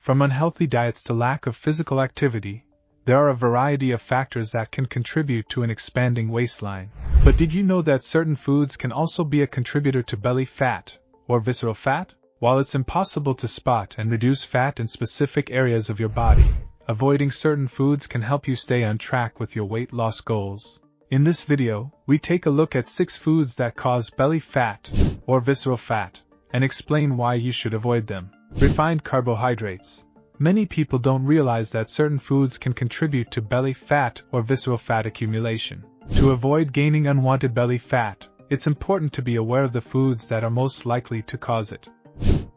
From unhealthy diets to lack of physical activity, there are a variety of factors that can contribute to an expanding waistline. But did you know that certain foods can also be a contributor to belly fat, or visceral fat? While it's impossible to spot and reduce fat in specific areas of your body, avoiding certain foods can help you stay on track with your weight loss goals. In this video, we take a look at 6 foods that cause belly fat, or visceral fat, and explain why you should avoid them. Refined carbohydrates. Many people don't realize that certain foods can contribute to belly fat or visceral fat accumulation. To avoid gaining unwanted belly fat, it's important to be aware of the foods that are most likely to cause it.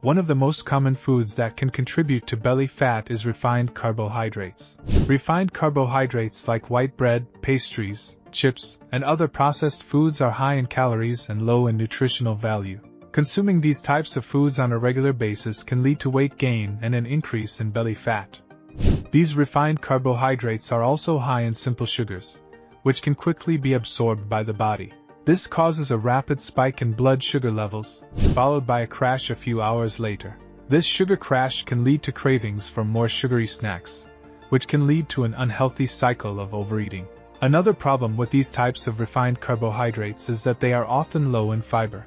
One of the most common foods that can contribute to belly fat is refined carbohydrates. Refined carbohydrates like white bread, pastries, chips, and other processed foods are high in calories and low in nutritional value. Consuming these types of foods on a regular basis can lead to weight gain and an increase in belly fat. These refined carbohydrates are also high in simple sugars, which can quickly be absorbed by the body. This causes a rapid spike in blood sugar levels, followed by a crash a few hours later. This sugar crash can lead to cravings for more sugary snacks, which can lead to an unhealthy cycle of overeating. Another problem with these types of refined carbohydrates is that they are often low in fiber.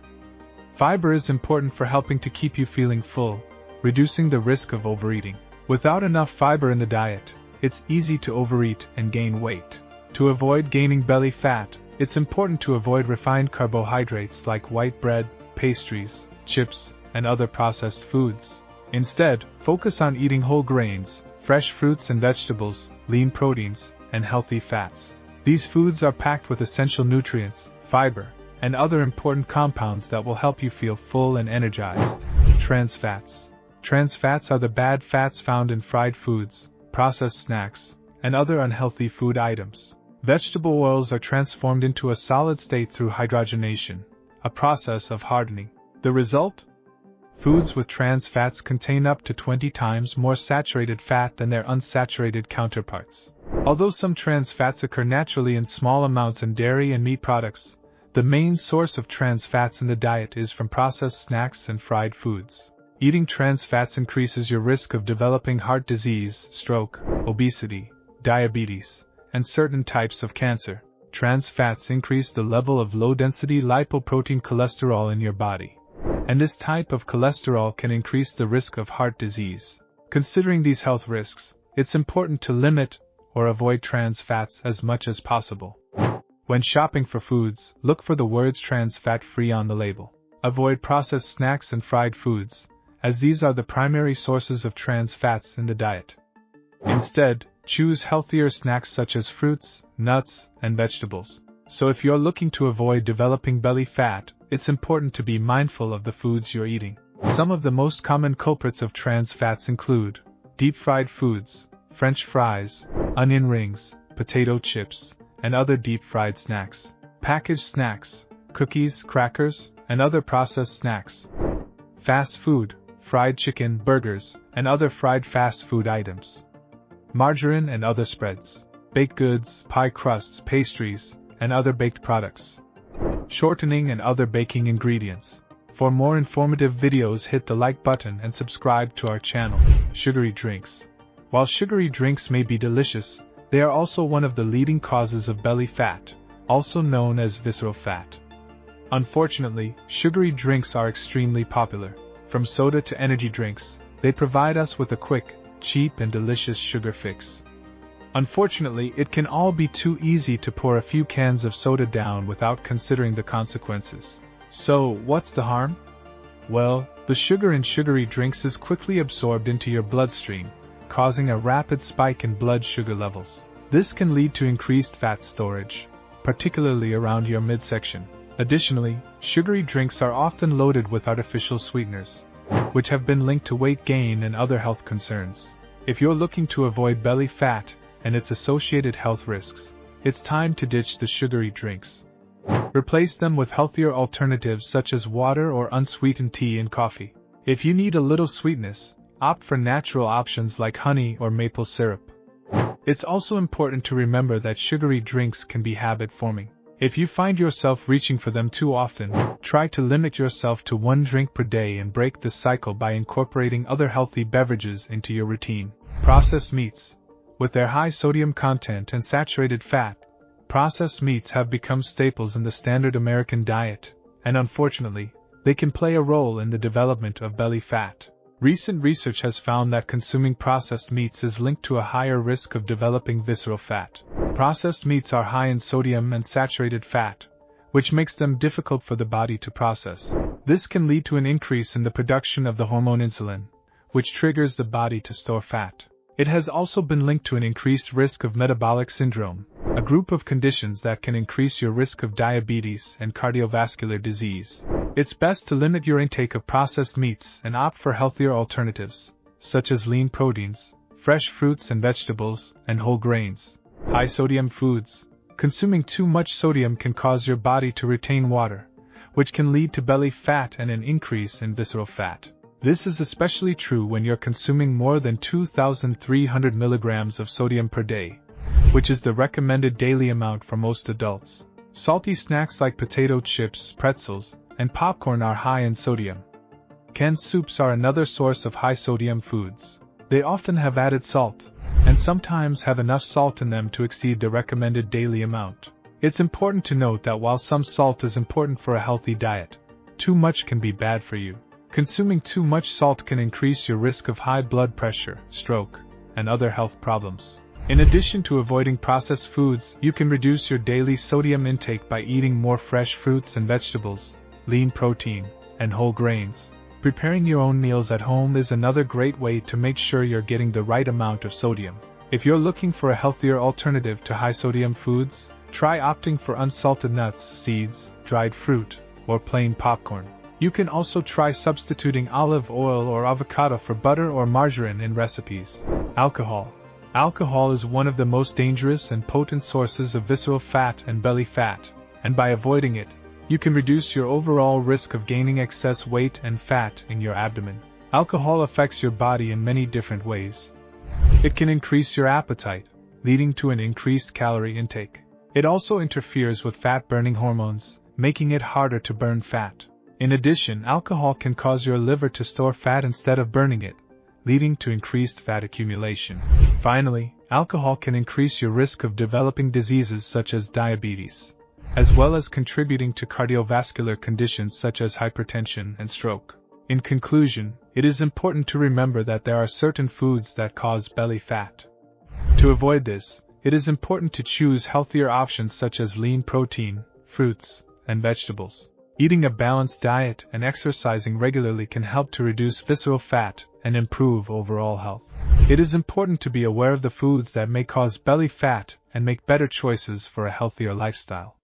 Fiber is important for helping to keep you feeling full, reducing the risk of overeating. Without enough fiber in the diet, it's easy to overeat and gain weight. To avoid gaining belly fat, it's important to avoid refined carbohydrates like white bread, pastries, chips, and other processed foods. Instead, focus on eating whole grains, fresh fruits and vegetables, lean proteins, and healthy fats. These foods are packed with essential nutrients, fiber, and other important compounds that will help you feel full and energized. Trans fats. Trans fats are the bad fats found in fried foods, processed snacks, and other unhealthy food items. Vegetable oils are transformed into a solid state through hydrogenation, a process of hardening. The result? Foods with trans fats contain up to 20 times more saturated fat than their unsaturated counterparts. Although some trans fats occur naturally in small amounts in dairy and meat products, the main source of trans fats in the diet is from processed snacks and fried foods. Eating trans fats increases your risk of developing heart disease, stroke, obesity, diabetes, and certain types of cancer. Trans fats increase the level of low-density lipoprotein cholesterol in your body, and this type of cholesterol can increase the risk of heart disease. Considering these health risks, it's important to limit or avoid trans fats as much as possible. When shopping for foods, look for the words trans fat-free on the label. Avoid processed snacks and fried foods, as these are the primary sources of trans fats in the diet. Instead, choose healthier snacks such as fruits, nuts, and vegetables. So if you're looking to avoid developing belly fat, it's important to be mindful of the foods you're eating. Some of the most common culprits of trans fats include deep-fried foods, French fries, onion rings, potato chips, and other deep-fried snacks, packaged snacks, cookies, crackers, and other processed snacks, fast food, fried chicken, burgers, and other fried fast food items, margarine and other spreads, baked goods, pie crusts, pastries, and other baked products, shortening and other baking ingredients. For more informative videos, hit the like button and subscribe to our channel. Sugary drinks. While sugary drinks may be delicious, they are also one of the leading causes of belly fat, also known as visceral fat. Unfortunately, sugary drinks are extremely popular. From soda to energy drinks, they provide us with a quick, cheap and delicious sugar fix. Unfortunately, it can all be too easy to pour a few cans of soda down without considering the consequences. So, what's the harm? Well, the sugar in sugary drinks is quickly absorbed into your bloodstream, causing a rapid spike in blood sugar levels. This can lead to increased fat storage, particularly around your midsection. Additionally, sugary drinks are often loaded with artificial sweeteners, which have been linked to weight gain and other health concerns. If you're looking to avoid belly fat and its associated health risks, it's time to ditch the sugary drinks. Replace them with healthier alternatives such as water or unsweetened tea and coffee. If you need a little sweetness, opt for natural options like honey or maple syrup. It's also important to remember that sugary drinks can be habit-forming. If you find yourself reaching for them too often, try to limit yourself to 1 drink per day and break this cycle by incorporating other healthy beverages into your routine. Processed meats. With their high sodium content and saturated fat, processed meats have become staples in the standard American diet, and unfortunately, they can play a role in the development of belly fat. Recent research has found that consuming processed meats is linked to a higher risk of developing visceral fat. Processed meats are high in sodium and saturated fat, which makes them difficult for the body to process. This can lead to an increase in the production of the hormone insulin, which triggers the body to store fat. It has also been linked to an increased risk of metabolic syndrome, a group of conditions that can increase your risk of diabetes and cardiovascular disease. It's best to limit your intake of processed meats and opt for healthier alternatives, such as lean proteins, fresh fruits and vegetables, and whole grains. High sodium foods. Consuming too much sodium can cause your body to retain water, which can lead to belly fat and an increase in visceral fat. This is especially true when you're consuming more than 2,300 milligrams of sodium per day, which is the recommended daily amount for most adults. Salty snacks like potato chips, pretzels, and popcorn are high in sodium. Canned soups are another source of high sodium foods. They often have added salt, and sometimes have enough salt in them to exceed the recommended daily amount. It's important to note that while some salt is important for a healthy diet, too much can be bad for you. Consuming too much salt can increase your risk of high blood pressure, stroke, and other health problems. In addition to avoiding processed foods, you can reduce your daily sodium intake by eating more fresh fruits and vegetables, lean protein, and whole grains. Preparing your own meals at home is another great way to make sure you're getting the right amount of sodium. If you're looking for a healthier alternative to high sodium foods, try opting for unsalted nuts, seeds, dried fruit, or plain popcorn. You can also try substituting olive oil or avocado for butter or margarine in recipes. Alcohol. Alcohol is one of the most dangerous and potent sources of visceral fat and belly fat, and by avoiding it, you can reduce your overall risk of gaining excess weight and fat in your abdomen. Alcohol affects your body in many different ways. It can increase your appetite, leading to an increased calorie intake. It also interferes with fat-burning hormones, making it harder to burn fat. In addition, alcohol can cause your liver to store fat instead of burning it, leading to increased fat accumulation. Finally, alcohol can increase your risk of developing diseases such as diabetes, as well as contributing to cardiovascular conditions such as hypertension and stroke. In conclusion, it is important to remember that there are certain foods that cause belly fat. To avoid this, it is important to choose healthier options such as lean protein, fruits, and vegetables. Eating a balanced diet and exercising regularly can help to reduce visceral fat and improve overall health. It is important to be aware of the foods that may cause belly fat and make better choices for a healthier lifestyle.